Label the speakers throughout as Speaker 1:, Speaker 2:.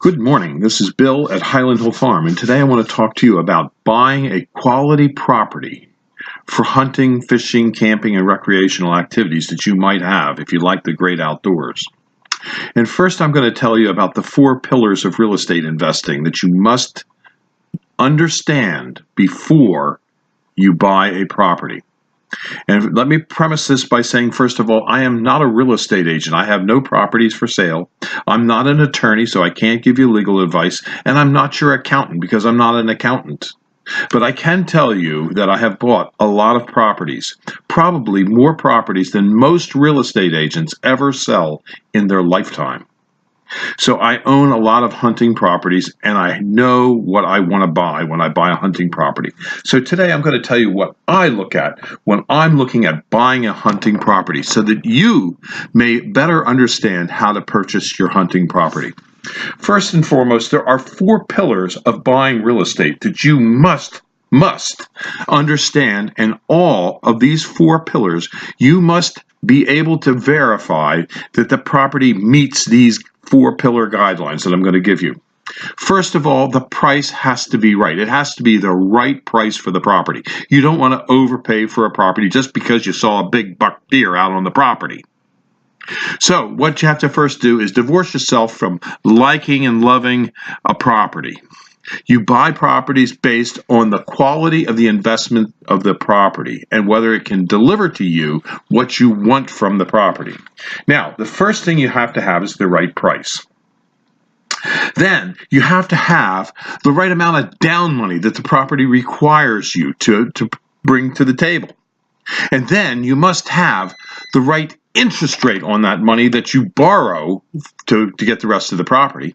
Speaker 1: Good morning. This is Bill at Highland Hill Farm, and today I want to talk to you about buying a quality property for hunting, fishing, camping, and recreational activities that you might have if you like the great outdoors. And first, I'm going to tell you about the 4 pillars of real estate investing that you must understand before you buy a property. And let me premise this by saying, first of all, I am not a real estate agent. I have no properties for sale. I'm not an attorney, so I can't give you legal advice. And I'm not your accountant because I'm not an accountant. But I can tell you that I have bought a lot of properties, probably more properties than most real estate agents ever sell in their lifetime. So I own a lot of hunting properties, and I know what I want to buy when I buy a hunting property. So today I'm going to tell you what I look at when I'm looking at buying a hunting property so that you may better understand how to purchase your hunting property. First and foremost, there are 4 pillars of buying real estate that you must understand, and all of these 4 pillars, you must be able to verify that the property meets these 4 pillar guidelines that I'm going to give you. First of all, the price has to be right. It has to be the right price for the property. You don't want to overpay for a property just because you saw a big buck deer out on the property. So what you have to first do is divorce yourself from liking and loving a property. You buy properties based on the quality of the investment of the property and whether it can deliver to you what you want from the property. Now, the first thing you have to have is the right price. Then you have to have the right amount of down money that the property requires you to bring to the table. And then you must have the right interest rate on that money that you borrow to get the rest of the property.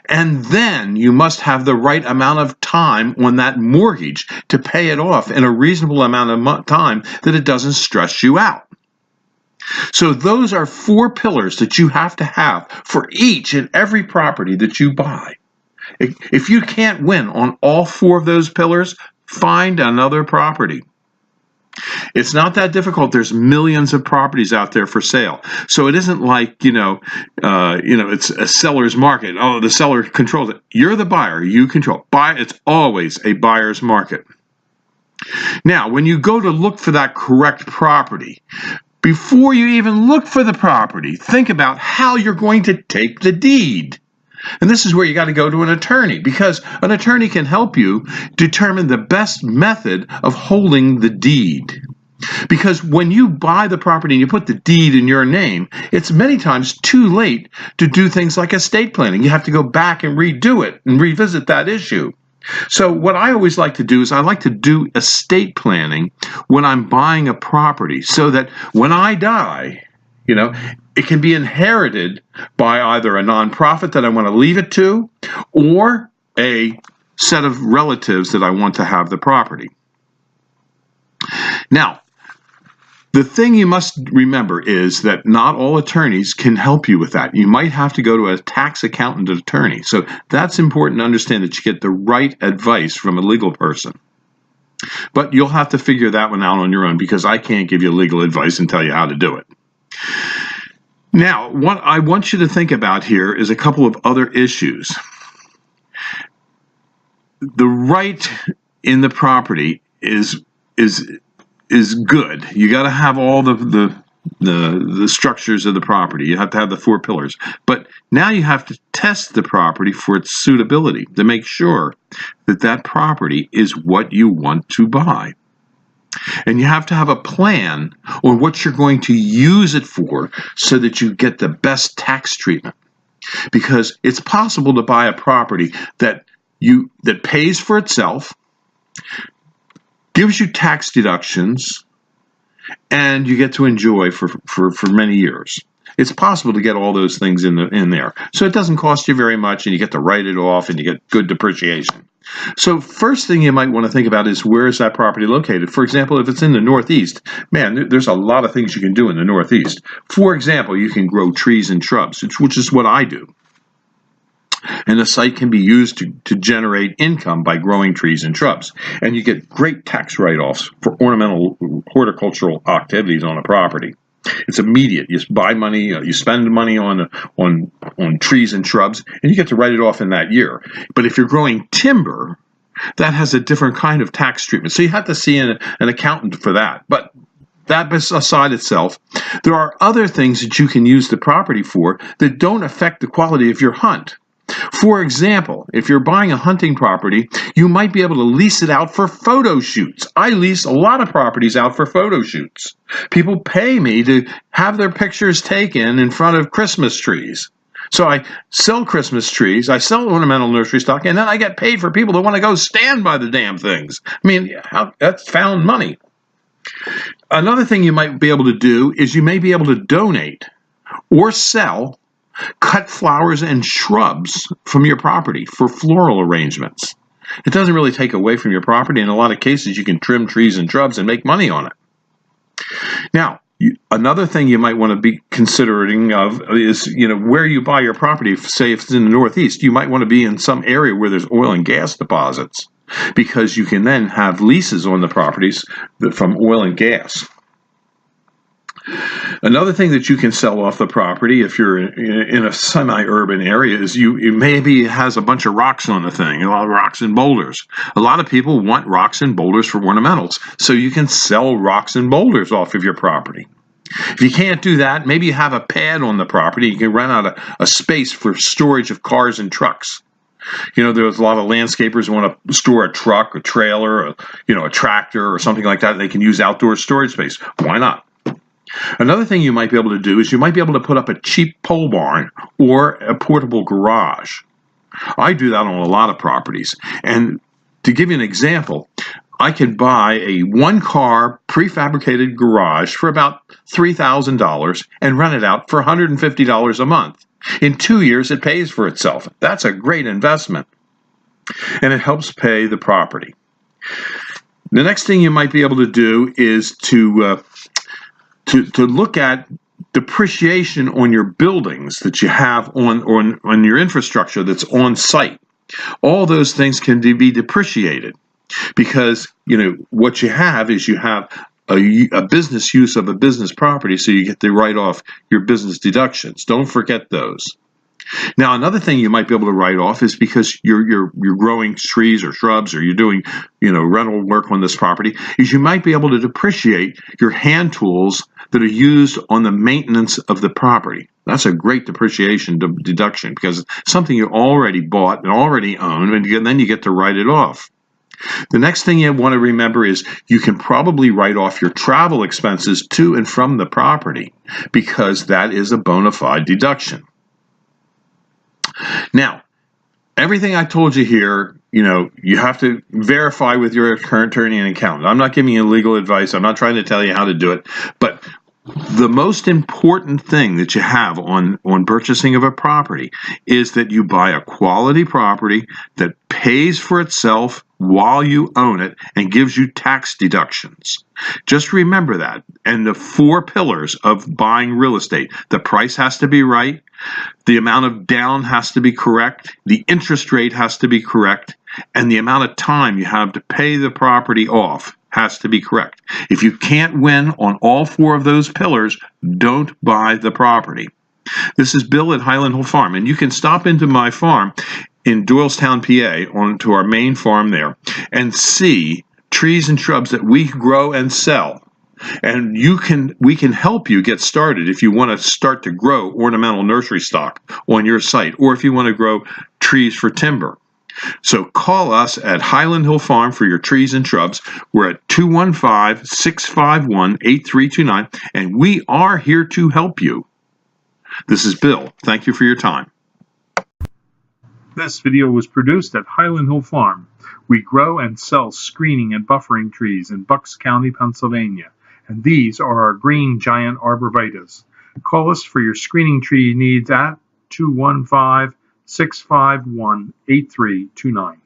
Speaker 1: And then you must have the right amount of time on that mortgage to pay it off in a reasonable amount of time that it doesn't stress you out. So those are 4 pillars that you have to have for each and every property that you buy. If you can't win on all 4 of those pillars, find another property. It's not that difficult. There's millions of properties out there for sale. So it isn't like, it's a seller's market. Oh, the seller controls it. You're the buyer. You control. It's always a buyer's market. Now, when you go to look for that correct property, before you even look for the property, think about how you're going to take the deed. And this is where you got to go to an attorney, because an attorney can help you determine the best method of holding the deed. Because when you buy the property and you put the deed in your name, it's many times too late to do things like estate planning. You have to go back and redo it and revisit that issue. So what I always like to do is I like to do estate planning when I'm buying a property so that when I die, it can be inherited by either a nonprofit that I want to leave it to or a set of relatives that I want to have the property. Now, the thing you must remember is that not all attorneys can help you with that. You might have to go to a tax accountant attorney. So that's important to understand, that you get the right advice from a legal person. But you'll have to figure that one out on your own, because I can't give you legal advice and tell you how to do it. Now, what I want you to think about here is a couple of other issues. The right in the property is good. You got to have all the structures of the property. You have to have the 4 pillars. But now you have to test the property for its suitability to make sure that that property is what you want to buy. And you have to have a plan on what you're going to use it for so that you get the best tax treatment. Because it's possible to buy a property that pays for itself, gives you tax deductions, and you get to enjoy for many years. It's possible to get all those things in there. So it doesn't cost you very much, and you get to write it off, and you get good depreciation. So first thing you might want to think about is, where is that property located? For example, if it's in the Northeast, man, there's a lot of things you can do in the Northeast. For example, you can grow trees and shrubs, which is what I do. And the site can be used to generate income by growing trees and shrubs. And you get great tax write-offs for ornamental horticultural activities on a property. It's immediate. You buy money, you spend money on on trees and shrubs, and you get to write it off in that year. But if you're growing timber, that has a different kind of tax treatment. So you have to see an accountant for that. But that aside itself, there are other things that you can use the property for that don't affect the quality of your hunt. For example, if you're buying a hunting property, you might be able to lease it out for photo shoots. I lease a lot of properties out for photo shoots. People pay me to have their pictures taken in front of Christmas trees. So I sell Christmas trees, I sell ornamental nursery stock, and then I get paid for people that want to go stand by the damn things. I mean, that's found money. Another thing you might be able to do is you may be able to donate or sell cut flowers and shrubs from your property for floral arrangements. It doesn't really take away from your property. In a lot of cases, you can trim trees and shrubs and make money on it. Now, another thing you might want to be considering of is, where you buy your property. Say if it's in the Northeast, you might want to be in some area where there's oil and gas deposits, because you can then have leases on the properties from oil and gas. Another thing that you can sell off the property if you're in a semi-urban area is it maybe has a bunch of rocks on the thing, a lot of rocks and boulders. A lot of people want rocks and boulders for ornamentals, so you can sell rocks and boulders off of your property. If you can't do that, maybe you have a pad on the property. You can rent out a space for storage of cars and trucks. There's a lot of landscapers who want to store a truck, a trailer, a tractor or something like that. They can use outdoor storage space. Why not? Another thing you might be able to do is you might be able to put up a cheap pole barn or a portable garage. I do that on a lot of properties. And to give you an example, I could buy a one-car prefabricated garage for about $3,000 and rent it out for $150 a month. In 2 years, it pays for itself. That's a great investment. And it helps pay the property. The next thing you might be able to do is to look at depreciation on your buildings that you have on your infrastructure that's on site. All those things can be depreciated because what you have is you have a business use of a business property, so you get to write off your business deductions. Don't forget those. Now, another thing you might be able to write off is because you're growing trees or shrubs, or you're doing rental work on this property, is you might be able to depreciate your hand tools that are used on the maintenance of the property. That's a great depreciation deduction because it's something you already bought and already own, and then you get to write it off. The next thing you want to remember is you can probably write off your travel expenses to and from the property because that is a bona fide deduction. Now, everything I told you here, you have to verify with your current attorney and accountant. I'm not giving you legal advice. I'm not trying to tell you how to do it. But the most important thing that you have on purchasing of a property is that you buy a quality property that pays for itself while you own it and gives you tax deductions. Just remember that. And the 4 pillars of buying real estate: the price has to be right, the amount of down has to be correct, the interest rate has to be correct, and the amount of time you have to pay the property off has to be correct. If you can't win on all 4 of those pillars, don't buy the property. This is Bill at Highland Hill Farm, and you can stop into my farm in Doylestown, PA, onto our main farm there, and see trees and shrubs that we grow and sell. And we can help you get started if you want to start to grow ornamental nursery stock on your site, or if you want to grow trees for timber. So call us at Highland Hill Farm for your trees and shrubs. We're at 215-651-8329, and we are here to help you. This is Bill. Thank you for your time.
Speaker 2: This video was produced at Highland Hill Farm. We grow and sell screening and buffering trees in Bucks County, Pennsylvania, and these are our green giant arborvitaes. Call us for your screening tree needs at 215-651-8329.